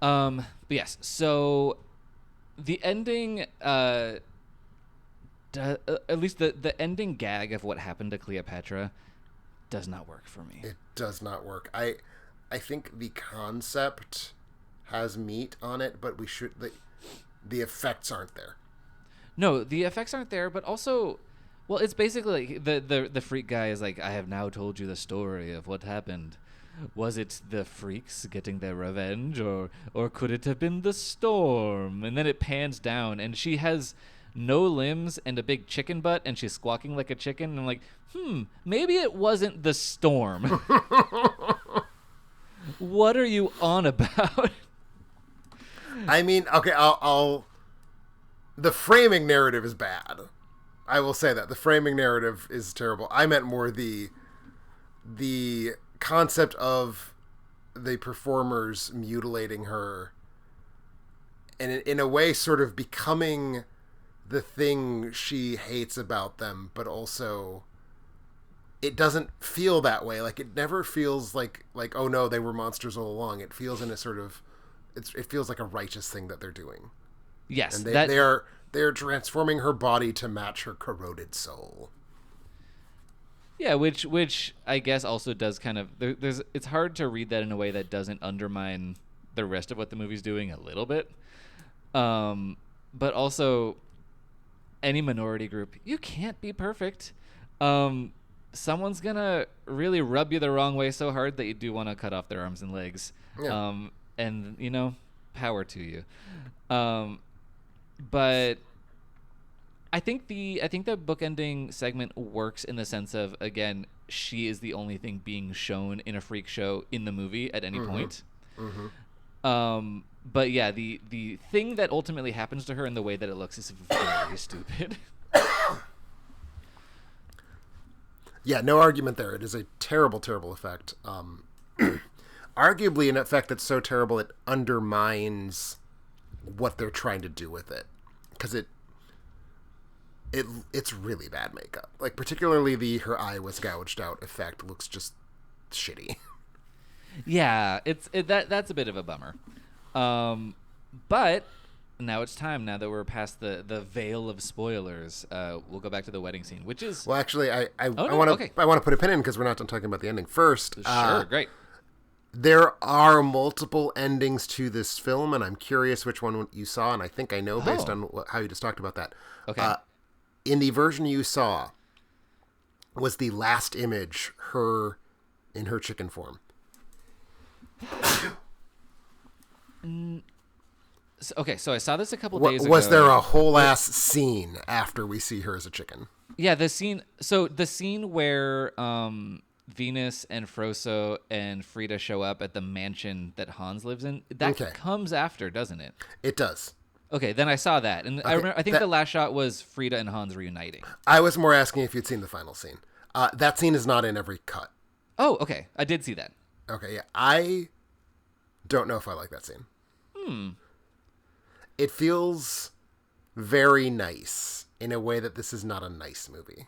But yes, so the ending, at least the ending gag of what happened to Cleopatra does not work for me. It does not work. I think the concept has meat on it, but the effects aren't there. No, the effects aren't there, but also, well, it's basically like the freak guy is like, I have now told you the story of what happened. Was it the freaks getting their revenge, or could it have been the storm? And then it pans down, and she has no limbs and a big chicken butt, and she's squawking like a chicken. And I'm like, maybe it wasn't the storm. What are you on about? I mean, okay, I'll the framing narrative is bad. I will say that. The framing narrative is terrible. I meant more the concept of the performers mutilating her and in a way sort of becoming the thing she hates about them, but also it doesn't feel that way. Like, it never feels like oh no, they were monsters all along. It feels in a sort of it feels like a righteous thing that they're doing. Yes, and they're transforming her body to match her corroded soul. Yeah, which I guess also does kind of it's hard to read that in a way that doesn't undermine the rest of what the movie's doing a little bit. but also any minority group, you can't be perfect. Someone's gonna really rub you the wrong way so hard that you do want to cut off their arms and legs. Yeah. And power to you. But I think the bookending segment works in the sense of, again, she is the only thing being shown in a freak show in the movie at any point. But yeah, the thing that ultimately happens to her and the way that it looks is very stupid. Yeah, no argument there. It is a terrible, terrible effect. Arguably an effect that's so terrible it undermines what they're trying to do with it. Because it's really bad makeup. Like, particularly the her eye was gouged out effect looks just shitty. Yeah, that's a bit of a bummer. But now it's time. Now that we're past the veil of spoilers, we'll go back to the wedding scene, which is... Well, actually, I want to put a pin in because we're not done talking about the ending first. Sure, great. There are multiple endings to this film, and I'm curious which one you saw, and I think I know based on how you just talked about that. Okay. In the version you saw, was the last image her in her chicken form? So I saw this a couple days ago. Was there a whole ass scene after we see her as a chicken? Yeah, the scene where Venus and Froso and Frida show up at the mansion that Hans lives in, that comes after, doesn't it? It does. Okay, then I saw that, and I think the last shot was Frida and Hans reuniting. I was more asking if you'd seen the final scene. That scene is not in every cut. Oh, okay, I did see that. Okay, yeah, I don't know if I like that scene. It feels very nice in a way that this is not a nice movie.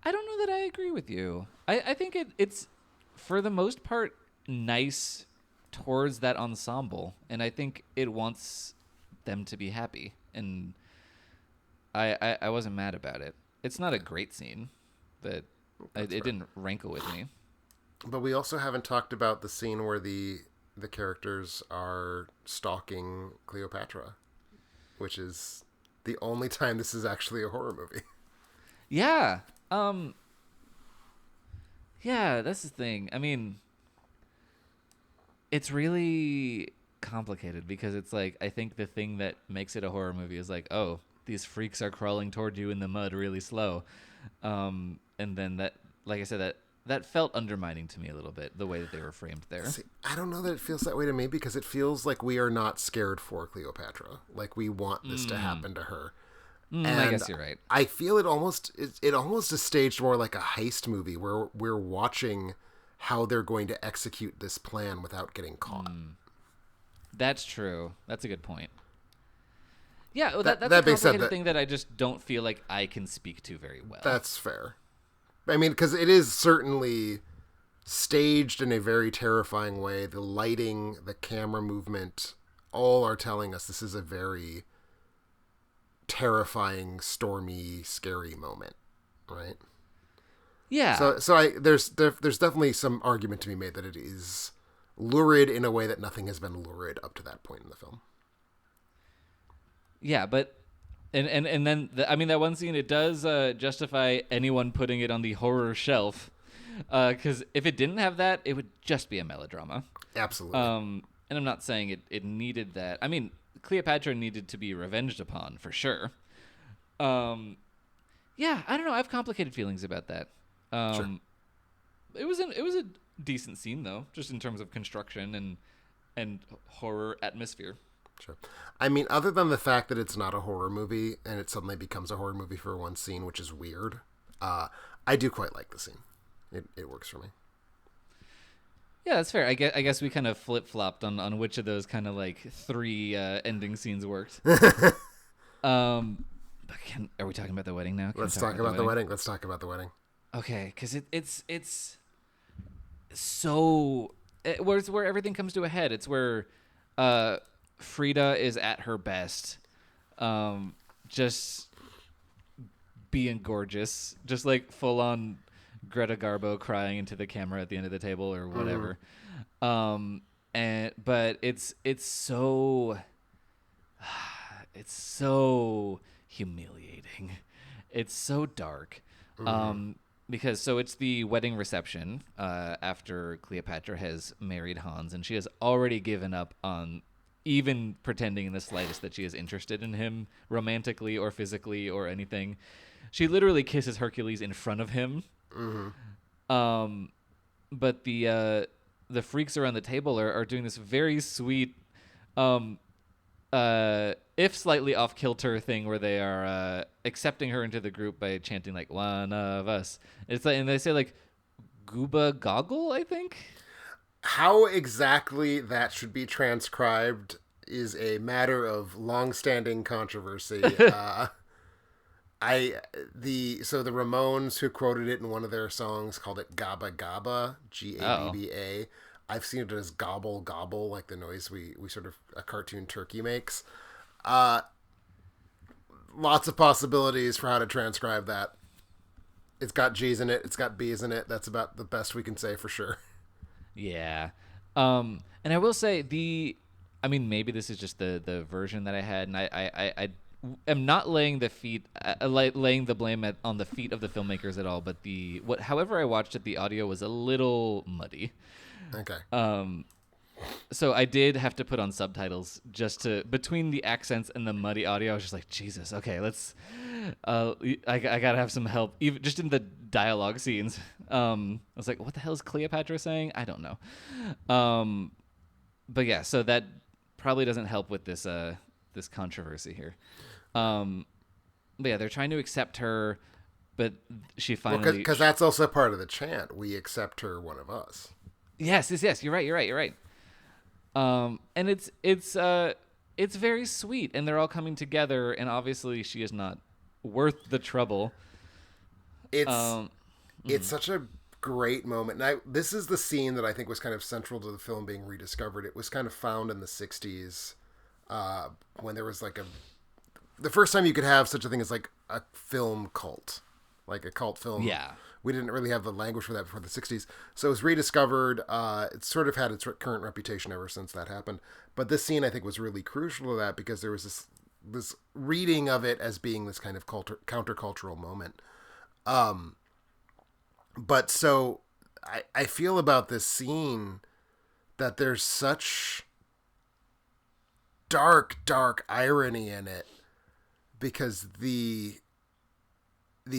I don't know that I agree with you. I think it's, for the most part, nice towards that ensemble, and I think it wants them to be happy, and I wasn't mad about it. It's not a great scene, but it didn't rankle with me. But we also haven't talked about the scene where the characters are stalking Cleopatra, which is the only time this is actually a horror movie. Yeah. Yeah, that's the thing. I mean, it's really complicated because it's like, I think the thing that makes it a horror movie is like, oh, these freaks are crawling toward you in the mud really slow. And then that, like I said, that felt undermining to me a little bit, the way that they were framed there. See, I don't know that it feels that way to me because it feels like we are not scared for Cleopatra. Like we want this to happen to her. And I guess you're right. I feel it almost is staged more like a heist movie where we're watching how they're going to execute this plan without getting caught. That's true. That's a good point. Yeah, well, that's that a being said, complicated thing that I just don't feel like I can speak to very well. That's fair. I mean, because it is certainly staged in a very terrifying way. The lighting, the camera movement, all are telling us this is a very terrifying, stormy, scary moment, right? Yeah. So there's definitely some argument to be made that it is lurid in a way that nothing has been lurid up to that point in the film. Yeah, but and then that one scene, it does justify anyone putting it on the horror shelf, because if it didn't have that, it would just be a melodrama. Absolutely. And I'm not saying it needed that. I mean, Cleopatra needed to be revenged upon for sure. Yeah, I don't know. I have complicated feelings about that. Sure. It was a decent scene though, just in terms of construction and horror atmosphere. Sure. I mean, other than the fact that it's not a horror movie and it suddenly becomes a horror movie for one scene, which is weird, I do quite like the scene. It works for me. Yeah, that's fair. I guess we kind of flip-flopped on which of those kind of like three ending scenes worked. But are we talking about the wedding now? Let's talk about the wedding. Let's talk about the wedding. Okay, because it's so... It's where everything comes to a head. It's where Frida is at her best. Just being gorgeous. Just like full-on Greta Garbo crying into the camera at the end of the table or whatever. But it's so it's so humiliating. It's so dark. Because so it's the wedding reception after Cleopatra has married Hans, and she has already given up on even pretending in the slightest that she is interested in him romantically or physically or anything. She literally kisses Hercules in front of him. But the freaks around the table are doing this very sweet, if slightly off kilter thing where they are accepting her into the group by chanting like "one of us." It's like, and they say like "gooba goggle," I think. How exactly that should be transcribed is a matter of long-standing controversy. The Ramones, who quoted it in one of their songs, called it "Gabba Gabba," Gabba. I've seen it as "gobble gobble," like the noise we sort of a cartoon turkey makes. Lots of possibilities for how to transcribe that. It's got G's in it. It's got B's in it. That's about the best we can say for sure. Yeah. And I will say maybe this is just the version that I had, and I am not laying the blame on the feet of the filmmakers at all, but however I watched it, the audio was a little muddy. Okay. So I did have to put on subtitles just to, between the accents and the muddy audio. I was just like, Jesus, okay, let's. I gotta have some help, even just in the dialogue scenes. I was like, what the hell is Cleopatra saying? I don't know. But yeah, so that probably doesn't help with this controversy here. But yeah, they're trying to accept her, but she finally, because that's also part of the chant. We accept her, one of us. Yes. You're right. And it's very sweet, and they're all coming together, and obviously she is not worth the trouble. It's such a great moment. And this is the scene that I think was kind of central to the film being rediscovered. It was kind of found in the 60s when there was like the first time you could have such a thing as like a film cult, like a cult film. Yeah. We didn't really have the language for that before the 60s. So it was rediscovered. It's sort of had its current reputation ever since that happened. But this scene, I think, was really crucial to that because there was this reading of it as being this kind of countercultural moment. But so I feel about this scene that there's such dark irony in it because the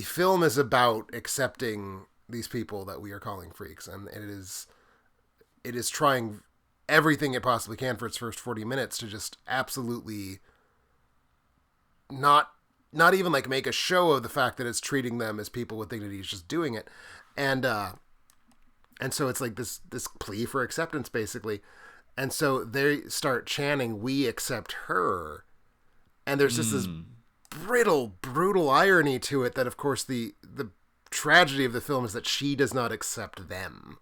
film is about accepting these people that we are calling freaks, and it is trying everything it possibly can for its first 40 minutes to just absolutely not even like make a show of the fact that it's treating them as people with dignity. It's just doing it. And so it's like this plea for acceptance basically. And so they start chanting, "We accept her." And there's just this brutal irony to it that, of course, the tragedy of the film is that she does not accept them.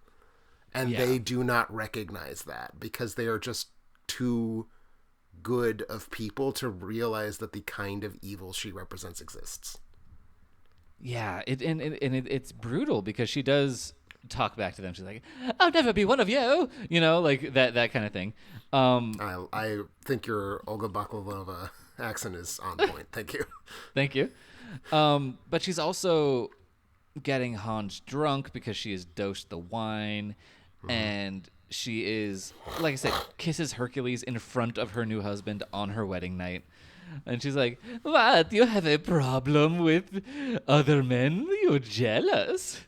And they do not recognize that because they are just too good of people to realize that the kind of evil she represents exists. Yeah, it's brutal because she does talk back to them. She's like, "I'll never be one of you," like that kind of thing. I think your Olga Baklava accent is on point. Thank you. Thank you. But she's also getting Hans drunk because she has dosed the wine, and she is, like I said, kisses Hercules in front of her new husband on her wedding night. And she's like, "What? You have a problem with other men? You're jealous?"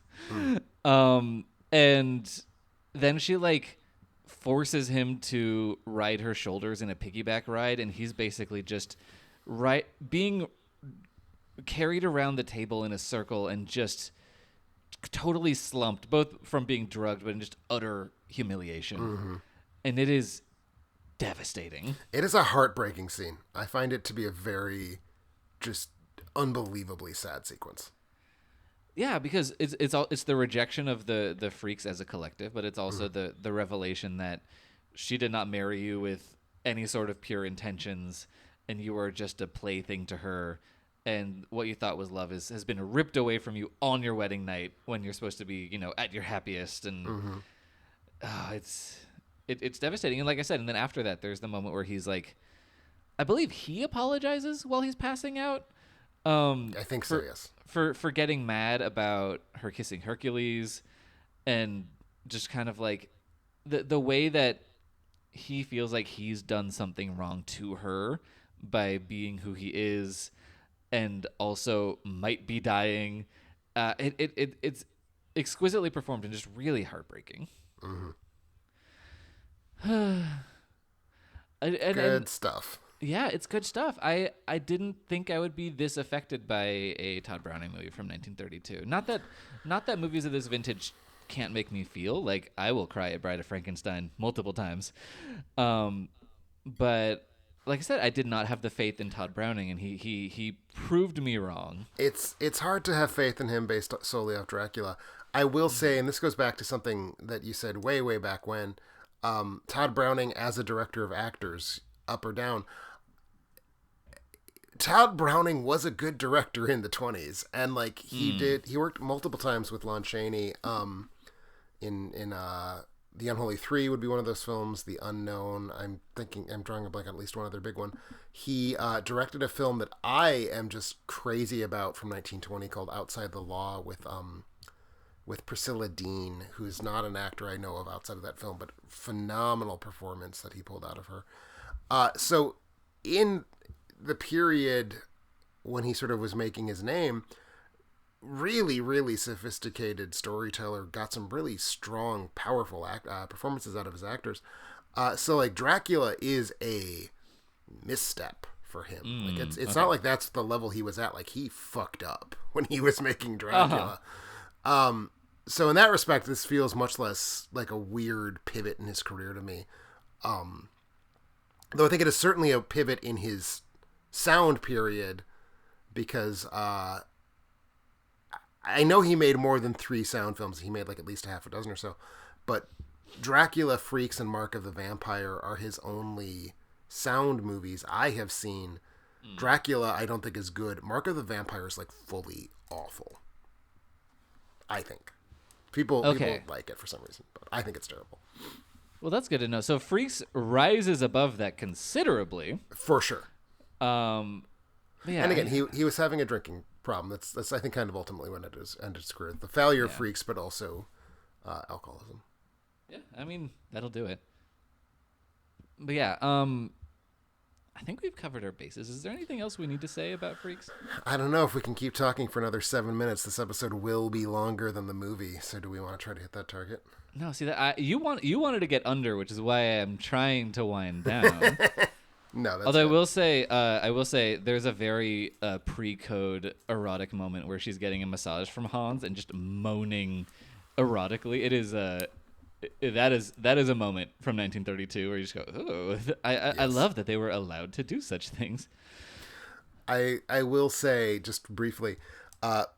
And then she like forces him to ride her shoulders in a piggyback ride, and he's basically just being carried around the table in a circle and just totally slumped, both from being drugged but in just utter humiliation. And it is devastating. It is a heartbreaking scene. I find it to be a very just unbelievably sad sequence. Yeah, because it's the rejection of the freaks as a collective, but it's also the revelation that she did not marry you with any sort of pure intentions, and you are just a plaything to her, and what you thought was love has been ripped away from you on your wedding night when you're supposed to be, at your happiest, and it's devastating. And like I said, and then after that, there's the moment where he's like, I believe he apologizes while he's passing out. I think so, yes. For getting mad about her kissing Hercules, and just kind of like the way that he feels like he's done something wrong to her by being who he is, and also might be dying. It's exquisitely performed and just really heartbreaking. Good stuff. Yeah, it's good stuff. I didn't think I would be this affected by a Tod Browning movie from 1932. Not that movies of this vintage can't make me feel. Like, I will cry at Bride of Frankenstein multiple times. But like I said, I did not have the faith in Tod Browning, and he proved me wrong. It's hard to have faith in him based solely off Dracula. I will say, and this goes back to something that you said way, way back when, Tod Browning as a director of actors, up or down, Tod Browning was a good director in the 20s, and like he worked multiple times with Lon Chaney. In The Unholy Three would be one of those films. The Unknown. I'm drawing a blank on at least one other big one. He directed a film that I am just crazy about from 1920 called Outside the Law with Priscilla Dean, who's not an actor I know of outside of that film, but phenomenal performance that he pulled out of her. So in the period when he sort of was making his name, really, really sophisticated storyteller, got some really strong, powerful performances out of his actors. So like Dracula is a misstep for him. Like it's not like that's the level he was at. Like he fucked up when he was making Dracula. So in that respect, this feels much less like a weird pivot in his career to me. Though I think it is certainly a pivot in his sound period, because I know he made more than 3 sound films. He made like at least a half a dozen or so. But Dracula, Freaks, and Mark of the Vampire are his only sound movies I have seen. Dracula, I don't think is good. Mark of the Vampire is like fully awful, I think. People like it for some reason, but I think it's terrible. Well, that's good to know. So Freaks rises above that considerably. For sure. Yeah, and again, he was having a drinking problem. That's I think kind of ultimately when it ended his career. The failure of Freaks, but also alcoholism. Yeah, I mean, that'll do it. But yeah, I think we've covered our bases. Is there anything else we need to say about Freaks? I don't know if we can keep talking for another 7 minutes. This episode will be longer than the movie. So do we want to try to hit that target? No, see that you wanted to get under, which is why I'm trying to wind down. No, that's although good. I will say there's a very pre-code erotic moment where she's getting a massage from Hans and just moaning erotically. It is that is a moment from 1932 where you just go, oh, I love that they were allowed to do such things. I will say just briefly,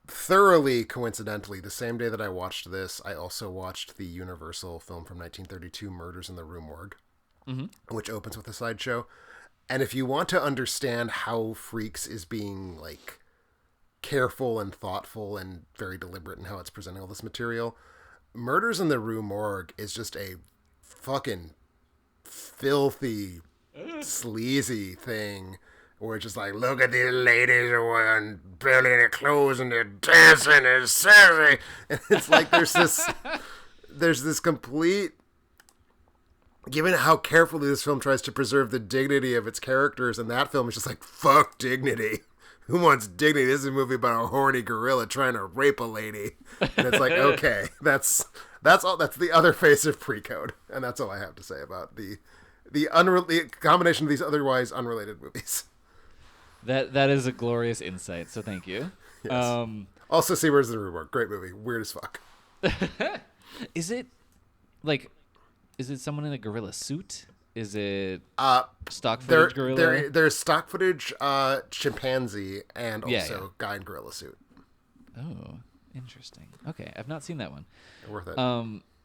thoroughly coincidentally, the same day that I watched this, I also watched the Universal film from 1932, Murders in the Rue Morgue, which opens with a sideshow. And if you want to understand how Freaks is being like careful and thoughtful and very deliberate in how it's presenting all this material, Murders in the Rue Morgue is just a fucking filthy, sleazy thing where it's just like, look at these ladies who are wearing barely any clothes and they're dancing and sexy. And it's like there's this complete, given how carefully this film tries to preserve the dignity of its characters, and that film is just like, fuck dignity. Who wants dignity? This is a movie about a horny gorilla trying to rape a lady. And it's like, okay, that's all. That's the other face of pre-code. And that's all I have to say about the combination of these otherwise unrelated movies. That is a glorious insight, so thank you. Yes. Also, see Where's the Reward? Great movie. Weird as fuck. Is it someone in a gorilla suit? Is it stock footage gorilla? There's stock footage chimpanzee and also guy in gorilla suit. Oh, interesting. Okay, I've not seen that one. Worth it.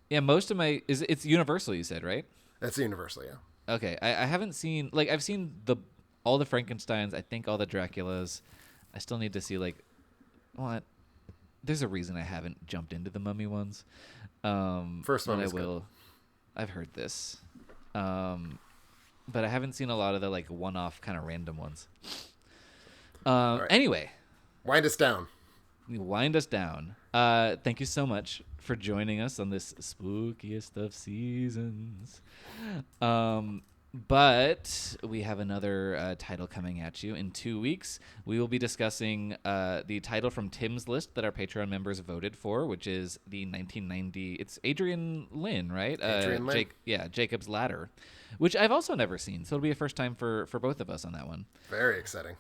Yeah, most of my it's Universal, you said, right? That's Universal, yeah. Okay, I haven't seen, like, I've seen all the Frankensteins, I think all the Draculas. I still need to see, like, what? There's a reason I haven't jumped into the Mummy ones. First one is good. I've heard this. but I haven't seen a lot of the like one-off kind of random ones. Right. Anyway, Wind us down. wind us down. Thank you so much for joining us on this spookiest of seasons. But we have another title coming at you in 2 weeks. We will be discussing the title from Tim's list that our Patreon members voted for, which is the 1990. It's Adrian Lynn, right? Adrian Lynn. Jacob's Ladder, which I've also never seen. So it'll be a first time for both of us on that one. Very exciting.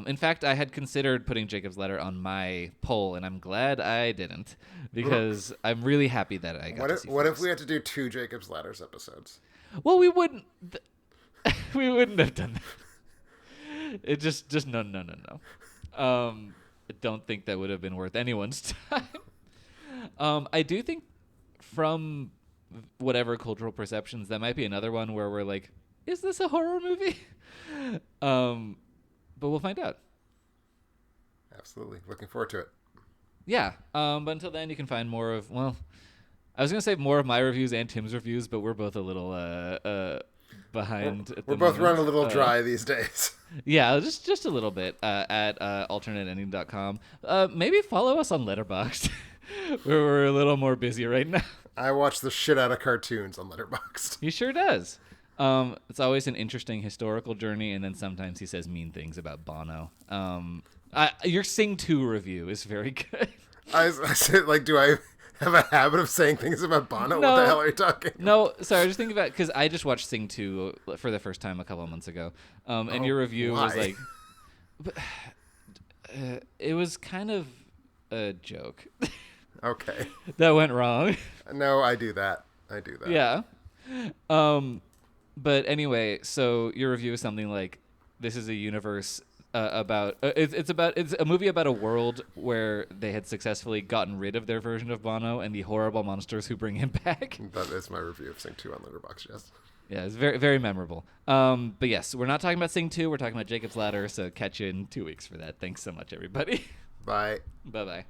In fact, I had considered putting Jacob's Ladder on my poll, and I'm glad I didn't, because I'm really happy that I got to see What first. if we had to do 2 Jacob's Ladders episodes? Well, we wouldn't. We wouldn't have done that. It just no. I don't think that would have been worth anyone's time. I do think from whatever cultural perceptions, that might be another one where we're like, is this a horror movie? But we'll find out. Absolutely. Looking forward to it. Yeah. But until then, you can find more of, well, I was going to say more of my reviews and Tim's reviews, but we're both a little behind. We're both running a little dry these days. Yeah, just a little bit at alternateending.com. Maybe follow us on Letterboxd, where we're a little more busy right now. I watch the shit out of cartoons on Letterboxd. He sure does. It's always an interesting historical journey, and then sometimes he says mean things about Bono. Your Sing 2 review is very good. I said, like, do I have a habit of saying things about Bono? No. What the hell are you talking? No, sorry, I was just thinking about, because I just watched Sing 2 for the first time a couple of months ago, and your review was why? like, it was kind of a joke Okay. that went wrong. No, I do that. Yeah. But anyway, so your review is something like, this is a universe about it's a movie about a world where they had successfully gotten rid of their version of Bono and the horrible monsters who bring him back. That is my review of Sing 2 on Letterboxd, yes. Yeah, it's very, very memorable. But yes, we're not talking about Sing 2, we're talking about Jacob's Ladder, so catch you in 2 weeks for that. Thanks so much, everybody. Bye. Bye-bye.